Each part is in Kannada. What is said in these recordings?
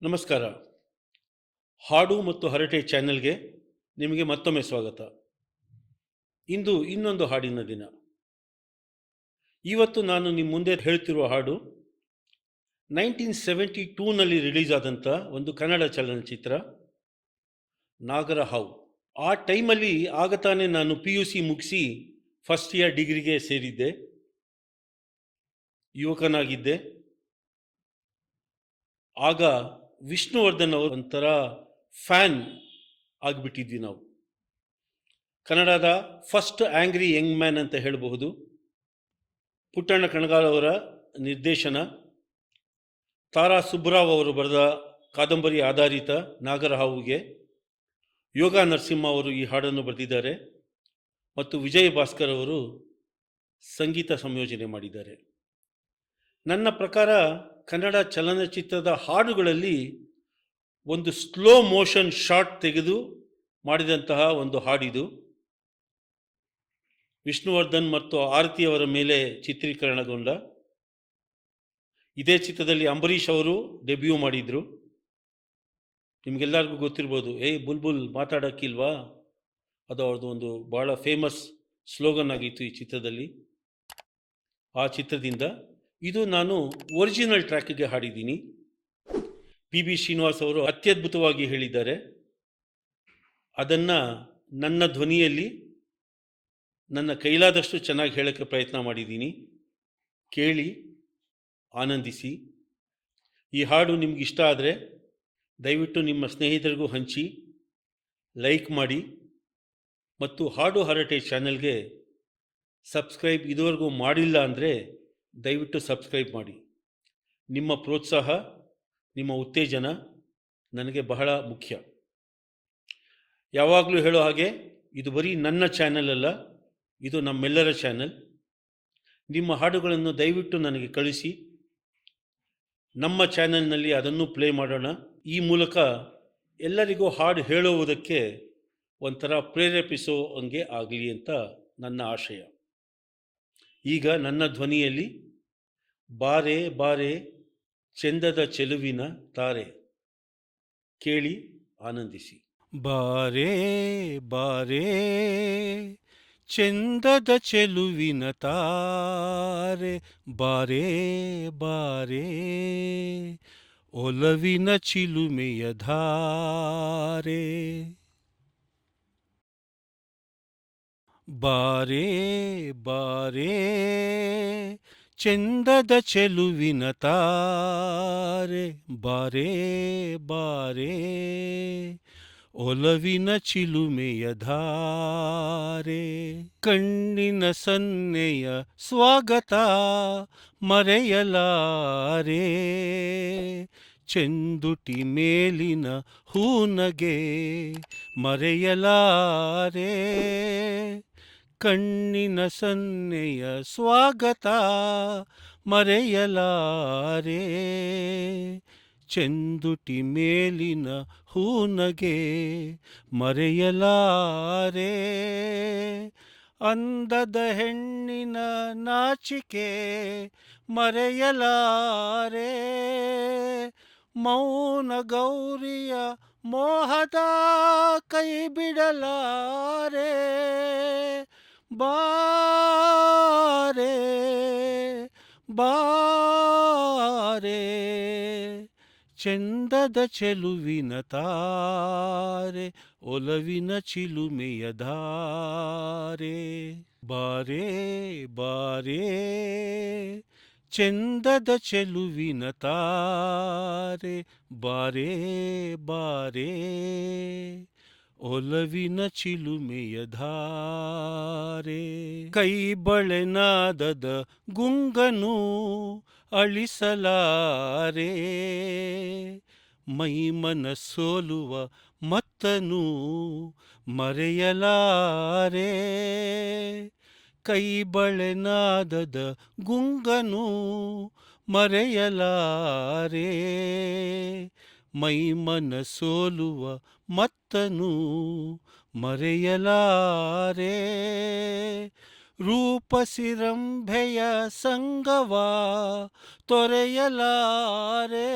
ನಮಸ್ಕಾರ. ಹಾಡು ಮತ್ತು ಹರಟೆ ಚಾನೆಲ್ಗೆ ನಿಮಗೆ ಮತ್ತೊಮ್ಮೆ ಸ್ವಾಗತ. ಇಂದು ಇನ್ನೊಂದು ಹಾಡಿನ ದಿನ. ಇವತ್ತು ನಾನು ನಿಮ್ಮ ಮುಂದೆ ಹೇಳ್ತಿರುವ ಹಾಡು 1972ನಲ್ಲಿ ರಿಲೀಸ್ ಆದಂಥ ಒಂದು ಕನ್ನಡ ಚಲನಚಿತ್ರ ನಾಗರಹಾವು. ಆ ಟೈಮಲ್ಲಿ ಆಗ ತಾನೇ ನಾನು PUC ಮುಗಿಸಿ ಫಸ್ಟ್ ಇಯರ್ ಡಿಗ್ರಿಗೆ ಸೇರಿದ್ದೆ, ಯುವಕನಾಗಿದ್ದೆ. ಆಗ ವಿಷ್ಣುವರ್ಧನ್ ಅವರು ಒಂಥರ ಫ್ಯಾನ್ ಆಗಿಬಿಟ್ಟಿದ್ವಿ ನಾವು. ಕನ್ನಡದ ಫಸ್ಟ್ ಆ್ಯಂಗ್ರಿ ಯಂಗ್ ಮ್ಯಾನ್ ಅಂತ ಹೇಳಬಹುದು. ಪುಟ್ಟಣ್ಣ ಕಣಗಾಲ್ ಅವರ ನಿರ್ದೇಶನ, ತಾರಾ ಸುಬ್ಬರಾವ್ ಅವರು ಬರೆದ ಕಾದಂಬರಿ ಆಧಾರಿತ ನಾಗರಹಾವುಗೆ ಯೋಗ ನರಸಿಂಹ ಅವರು ಈ ಹಾಡನ್ನು ಬರೆದಿದ್ದಾರೆ ಮತ್ತು ವಿಜಯ್ ಭಾಸ್ಕರ್ ಅವರು ಸಂಗೀತ ಸಂಯೋಜನೆ ಮಾಡಿದ್ದಾರೆ. ನನ್ನ ಪ್ರಕಾರ ಕನ್ನಡ ಚಲನಚಿತ್ರದ ಹಾಡುಗಳಲ್ಲಿ ಒಂದು ಸ್ಲೋ ಮೋಷನ್ ಶಾಟ್ ತೆಗೆದು ಮಾಡಿದಂತಹ ಒಂದು ಹಾಡಿದು. ವಿಷ್ಣುವರ್ಧನ್ ಮತ್ತು ಆರತಿಯವರ ಮೇಲೆ ಚಿತ್ರೀಕರಣಗೊಂಡ ಇದೇ ಚಿತ್ರದಲ್ಲಿ ಅಂಬರೀಷ್ ಅವರು ಡೆಬ್ಯೂ ಮಾಡಿದರು. ನಿಮಗೆಲ್ಲರಿಗೂ ಗೊತ್ತಿರ್ಬೋದು, ಬುಲ್ಬುಲ್ ಮಾತಾಡೋಕ್ಕಿಲ್ವಾ, ಅದು ಅವ್ರದ್ದು ಒಂದು ಭಾಳ ಫೇಮಸ್ ಸ್ಲೋಗನ್ ಆಗಿತ್ತು ಈ ಚಿತ್ರದಲ್ಲಿ. ಆ ಚಿತ್ರದಿಂದ ಇದು ನಾನು ಒರಿಜಿನಲ್ ಟ್ರ್ಯಾಕ್ಗೆ ಹಾಡಿದ್ದೀನಿ. PB ಶ್ರೀನಿವಾಸ್ ಅವರು ಅತ್ಯದ್ಭುತವಾಗಿ ಹೇಳಿದ್ದಾರೆ. ಅದನ್ನು ನನ್ನ ಧ್ವನಿಯಲ್ಲಿ ನನ್ನ ಕೈಲಾದಷ್ಟು ಚೆನ್ನಾಗಿ ಹೇಳೋಕ್ಕೆ ಪ್ರಯತ್ನ ಮಾಡಿದ್ದೀನಿ. ಕೇಳಿ ಆನಂದಿಸಿ. ಈ ಹಾಡು ನಿಮ್ಗೆ ಇಷ್ಟ ಆದರೆ ದಯವಿಟ್ಟು ನಿಮ್ಮ ಸ್ನೇಹಿತರಿಗೂ ಹಂಚಿ, ಲೈಕ್ ಮಾಡಿ ಮತ್ತು ಹಾಡು ಹರಟೆ ಚಾನೆಲ್ಗೆ ಸಬ್ಸ್ಕ್ರೈಬ್ ಇದುವರೆಗೂ ಮಾಡಿಲ್ಲ ಅಂದರೆ ದಯವಿಟ್ಟು ಸಬ್ಸ್ಕ್ರೈಬ್ ಮಾಡಿ. ನಿಮ್ಮ ಪ್ರೋತ್ಸಾಹ, ನಿಮ್ಮ ಉತ್ತೇಜನ ನನಗೆ ಬಹಳ ಮುಖ್ಯ. ಯಾವಾಗಲೂ ಹೇಳೋ ಹಾಗೆ, ಇದು ಬರೀ ನನ್ನ ಚಾನೆಲ್ ಅಲ್ಲ, ಇದು ನಮ್ಮೆಲ್ಲರ ಚಾನೆಲ್. ನಿಮ್ಮ ಹಾಡುಗಳನ್ನು ದಯವಿಟ್ಟು ನನಗೆ ಕಳಿಸಿ. ನಮ್ಮ ಚಾನೆಲ್ನಲ್ಲಿ ಅದನ್ನು ಪ್ಲೇ ಮಾಡೋಣ. ಈ ಮೂಲಕ ಎಲ್ಲರಿಗೂ ಹಾಡು ಹೇಳುವುದಕ್ಕೆ ಒಂಥರ ಪ್ರೇರೇಪಿಸೋ ಹಂಗೆ ಆಗಲಿ ಅಂತ ನನ್ನ ಆಶಯ. ಈಗ ನನ್ನ ಧ್ವನಿಯಲ್ಲಿ ಬಾರೆ ಬಾರೆ ಚೆಂದದ ಚೆಲುವಿನ ತಾರೆ, ಕೇಳಿ ಆನಂದಿಸಿ. ಬಾರೆ ಬಾರೆ ಚೆಂದದ ಚೆಲುವಿನ ತಾರೆ, ಬಾರೆ ಬಾರೆ ಒಲವಿನ ಚಿಲುಮೆಯ ಧಾರೆ. ಬಾರೆ ಬಾರೆ ಚೆಂದದ ಚೆಲುವಿನ ತಾರೆ, ಬಾರೆ ಬಾರೆ ಒಲವಿನ ಚಿಲುಮೆಯ ಧಾರೆ. ಕಣ್ಣಿನ ಸನ್ನೆಯ ಸ್ವಾಗತ ಮರೆಯಲಾರೆ, ಚೆಂದುಟಿ ಮೇಲಿನ ಹೂನಗೆ ಮರೆಯಲಾರೆ. ಕಣ್ಣಿನ ಸನ್ನೆಯ ಸ್ವಾಗತ ಮರೆಯಲಾರೆ, ಚೆಂದುಟಿ ಮೇಲಿನ ಹೂನಗೆ ಮರೆಯಲಾರೆ. ಅಂದದ ಹೆಣ್ಣಿನ ನಾಚಿಕೆ ಮರೆಯಲಾರೆ, ಮೌನ ಗೌರಿಯ ಮೋಹದ ಕೈ ಬಿಡಲಾರೆ. ಬಾರೆ ಬಾರೆ ಚೆಂದದ ಚೆಲುವಿನ ತಾರೆ, ಒಲವಿನ ಚಿಲುಮೆಯ ಧಾರೆ. ಬಾರೆ ಬಾರೆ ಚೆಂದದ ಚೆಲುವಿನ ತಾರೆ, ಬಾರೆ ಬಾರೆ ಒಲವಿನ ಚಿಲುಮೆಯ ಧಾರೆ. ಕೈ ಬಳೆನಾದದ ಗುಂಗನು ಅಳಿಸಲಾರೆ, ಮೈಮನ ಸೋಲುವ ಮತ್ತನು ಮರೆಯಲಾರೆ. ಕೈ ಬಳೆನಾದದ ಗುಂಗನು ಮರೆಯಲಾರೆ, ಮೈಮನ ಸೋಲುವ ಮತ್ತನು ಮರೆಯಲಾರೆ. ರೂಪಸಿರಂಭೆಯ ಸಂಗವ ತೊರೆಯಲಾರೆ,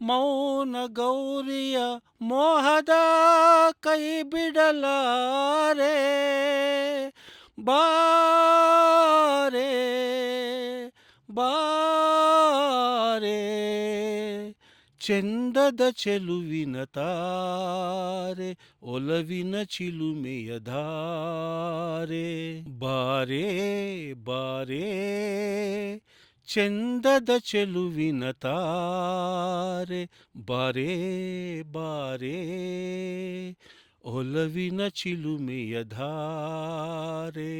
ಮೌನ ಗೌರಿಯ ಮೋಹದ ಕೈ ಬಿಡಲಾರೆ ಬಾರೆ ಬಾರೆ ಚೆಂದದ ಚೆಲುವಿನ ತಾರೆ ಒಲವಿನ ಚಿಲುಮೆಯ ಧಾರೆ ಬಾರೆ ಬಾರೆ ಚೆಂದದ ಚೆಲುವಿನ ತಾರೆ ಬಾರೆ ಬಾರೆ ಒಲವಿನ ಚಿಲುಮೆಯ ಧಾರೆ